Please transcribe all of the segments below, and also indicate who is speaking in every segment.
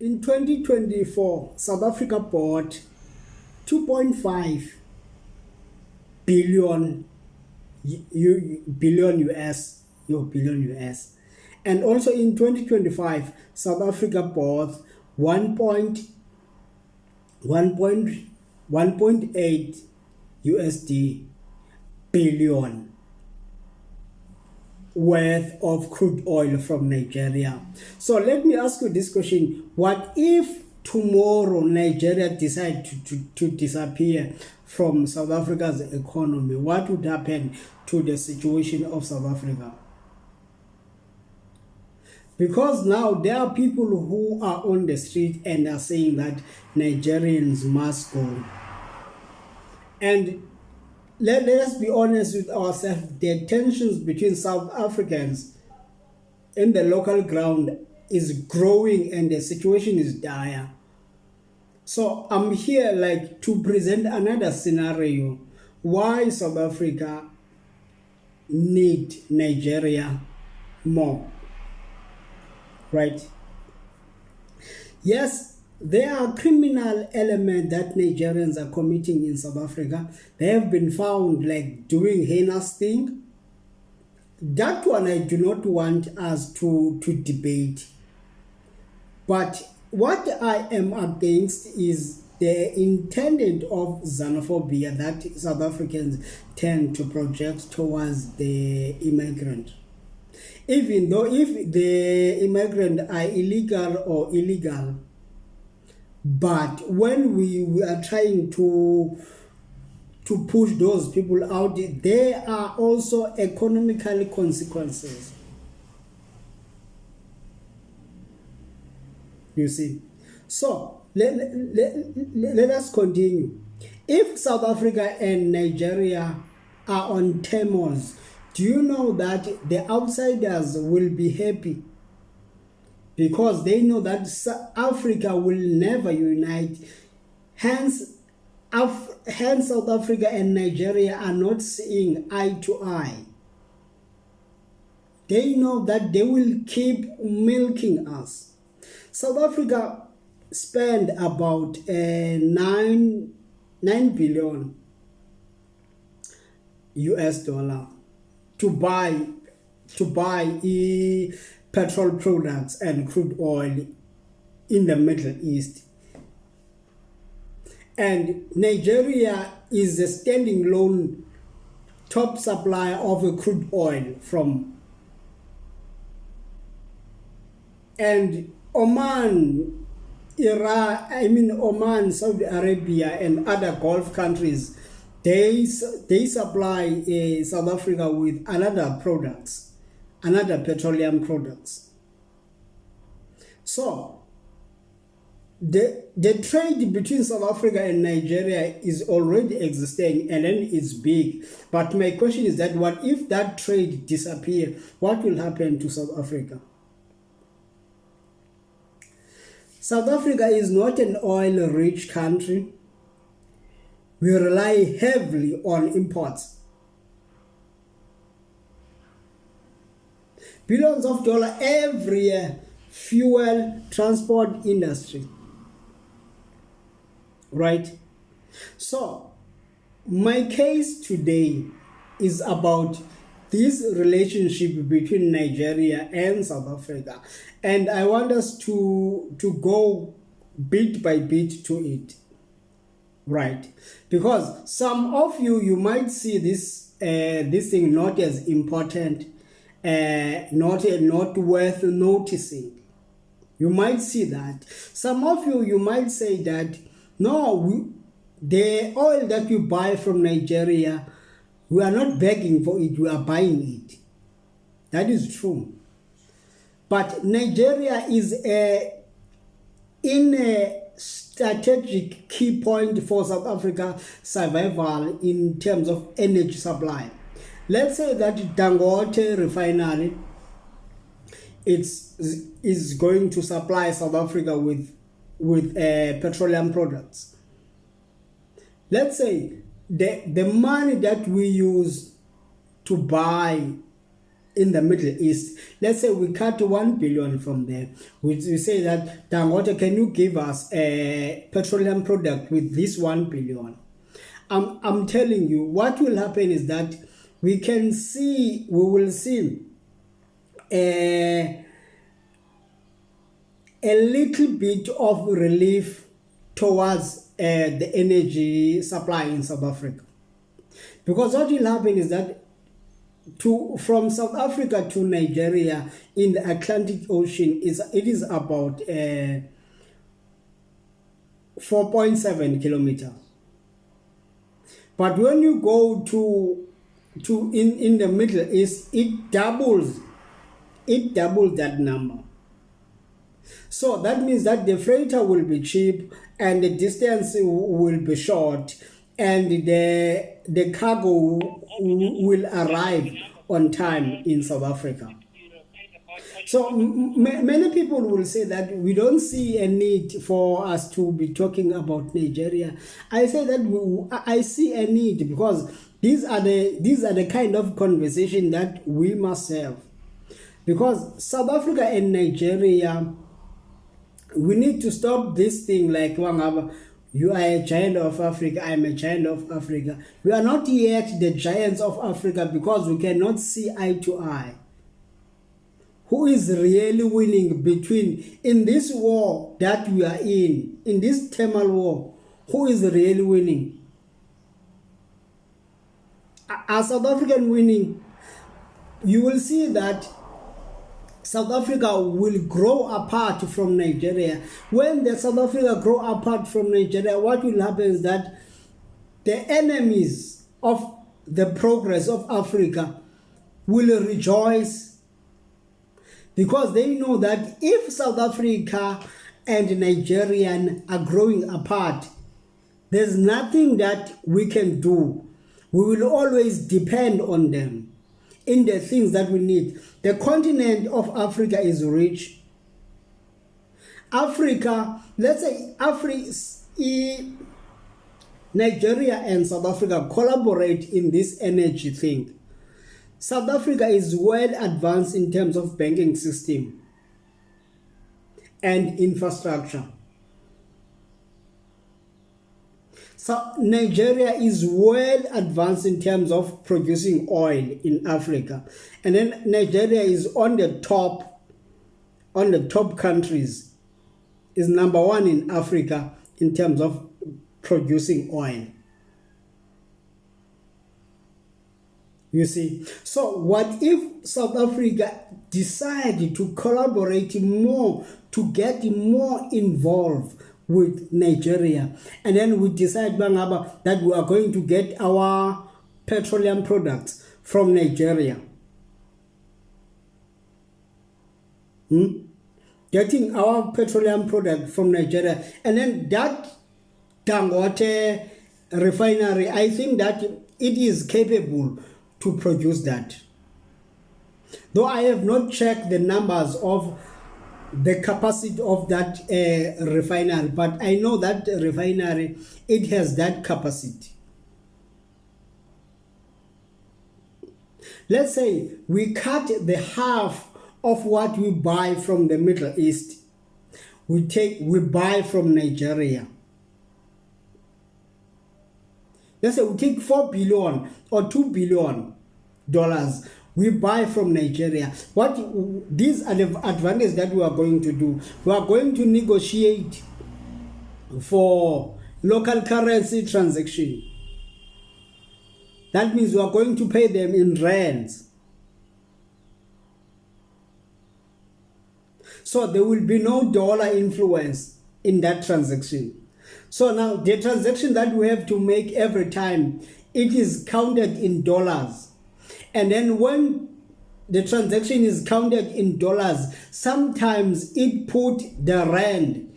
Speaker 1: In 2024, South Africa bought 2.5 billion billion US, billion US. And also in 2025, South Africa bought 1.1.1.8 USD billion worth of crude oil from Nigeria. So let me ask you this question. What if tomorrow Nigeria decide to disappear from South Africa's economy? What would happen to the situation of South Africa? Because now there are people who are on the street and are saying that Nigerians must go. And let us be honest with ourselves, the tensions between South Africans in the local ground is growing and the situation is dire. So I'm here like to present another scenario why South Africa need Nigeria more. Right? Yes, there are criminal elements that Nigerians are committing in South Africa. They have been found like doing heinous thing. That one I do not want us to debate. But what I am against is the intent of xenophobia that South Africans tend to project towards the immigrant. Even though if the immigrant are illegal, but when we are trying to push those people out, there are also economical consequences. You see. So let us continue. If South Africa and Nigeria are on terms, do you know that the outsiders will be happy? Because they know that Africa will never unite. Hence South Africa and Nigeria are not seeing eye to eye. They know that they will keep milking us. South Africa spent about 9 billion US dollar to buy petrol products and crude oil in the Middle East. And Nigeria is a standing alone top supplier of crude oil from. And Oman, Oman, Saudi Arabia, and other Gulf countries, they supply South Africa with another petroleum products. So the trade between South Africa and Nigeria is already existing and then it's big. But my question is that what if that trade disappears? What will happen to South Africa? South Africa is not an oil-rich country. We rely heavily on imports. Billions of dollars every year, fuel, transport industry. Right? So, my case today is about this relationship between Nigeria and South Africa. And I want us to go bit by bit to it. Right? Because some of you might see this thing not as important, not worth noticing. You might see that. Some of you might say that, no, the oil that you buy from Nigeria, we are not begging for it, we are buying it. That is true. But Nigeria is in a strategic key point for South Africa's survival in terms of energy supply. Let's say that Dangote refinery is going to supply South Africa with petroleum products. Let's say the money that we use to buy in the Middle East. Let's say we cut 1 billion from there. We say that, Dangote, can you give us a petroleum product with this 1 billion? I'm telling you, what will happen is that we will see a little bit of relief towards the energy supply in South Africa. Because what will happen is that from South Africa to Nigeria in the Atlantic Ocean, it is about 4.7 kilometers. But when you go to in the Middle East, it doubles that number. So that means that the freighter will be cheap and the distance will be short, and the cargo will arrive on time in South Africa. So many people will say that we don't see a need for us to be talking about Nigeria. I say that I see a need, because these are the kind of conversation that we must have. Because South Africa and Nigeria, we need to stop this thing like, you are a giant of Africa, I'm a giant of Africa. We are not yet the giants of Africa, because we cannot see eye to eye. Who is really winning in this war that we are in this thermal war? Who is really winning? Are South African winning? You will see that South Africa will grow apart from Nigeria. When the South Africa grow apart from Nigeria, what will happen is that the enemies of the progress of Africa will rejoice, because they know that if South Africa and Nigerian are growing apart, there's nothing that we can do. We will always depend on them in the things that we need. The continent of Africa is rich. Africa, let's say Nigeria and South Africa collaborate in this energy thing. South Africa is well advanced in terms of banking system and infrastructure. So Nigeria is well advanced in terms of producing oil in Africa. And then Nigeria is on the top countries, is number one in Africa in terms of producing oil. You see, so what if South Africa decided to collaborate more, to get more involved with Nigeria, and then we decide that we are going to get our petroleum products from Nigeria? Getting our petroleum product from Nigeria, and then that Dangote refinery, I think that it is capable to produce that. Though I have not checked the numbers of the capacity of that refinery, but I know that refinery, it has that capacity. Let's say we cut the half of what we buy from the Middle East. We buy from Nigeria. Let's say we take $4 billion or $2 billion we buy from Nigeria. These are the advantages that we are going to do. We are going to negotiate for local currency transaction. That means we are going to pay them in rands. So there will be no dollar influence in that transaction. So now the transaction that we have to make every time, it is counted in dollars. And then when the transaction is counted in dollars, sometimes it put the rand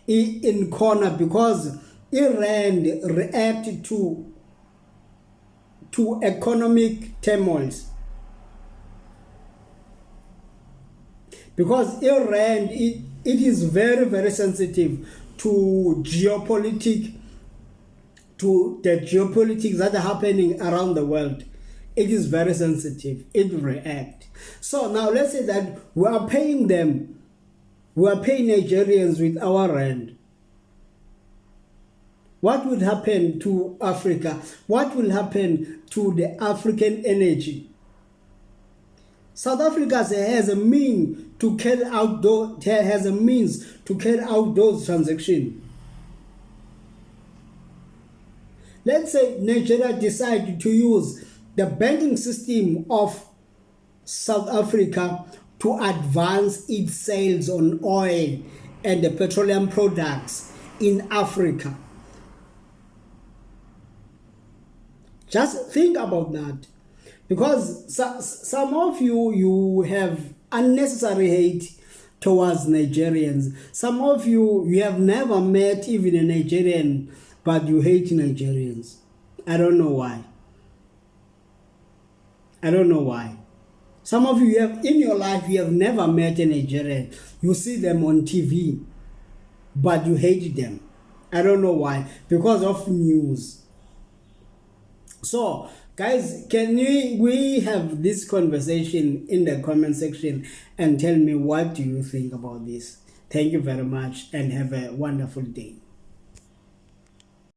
Speaker 1: in corner, because rand react to economic turmoils. Because rand, it is very, very sensitive to the geopolitics that are happening around the world. It is very sensitive. It reacts. So now let's say that we are paying them, we are paying Nigerians with our rand. What would happen to Africa? What will happen to the African energy? South Africa has a means to carry out those transactions. Let's say Nigeria decided to use the banking system of South Africa to advance its sales on oil and the petroleum products in Africa. Just think about that. Because some of you have unnecessary hate towards Nigerians. Some of you have never met even a Nigerian, but you hate Nigerians. I don't know why. I don't know why. Some of you have in your life, you have never met a Nigerian. You see them on TV, but you hate them. I don't know why. Because of news. So, guys, can we have this conversation in the comment section and tell me what do you think about this? Thank you very much and have a wonderful day.